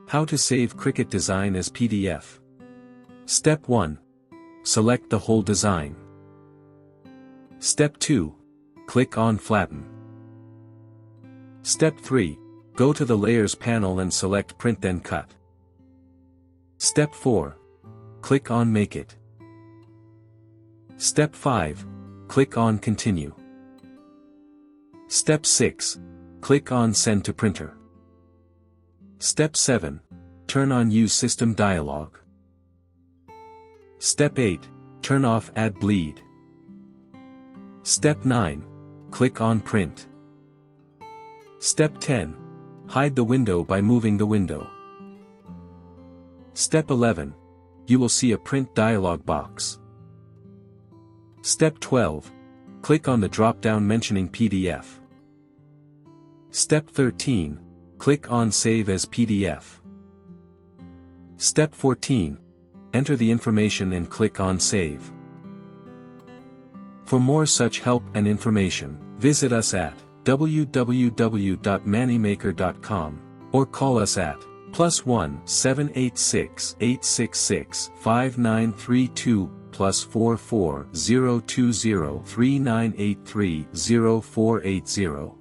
How to save Cricut design as PDF. Step 1. Select the whole design. Step 2. Click on Flatten. Step 3. Go to the Layers panel and select Print then Cut. Step 4. Click on Make It. Step 5. Click on Continue. Step 6. Click on Send to Printer. Step 7. Turn on Use System dialog. Step 8. Turn off Add Bleed. Step 9. Click on Print. Step 10. Hide the window by moving the window. Step 11. You will see a print dialog box. Step 12. Click on the drop-down mentioning PDF. Step 13. Click on Save as PDF. Step 14. Enter the information and click on Save. For more such help and information, visit us at www.mannymaker.com or call us at +1 786 866 5932 +44 020 3983 0480.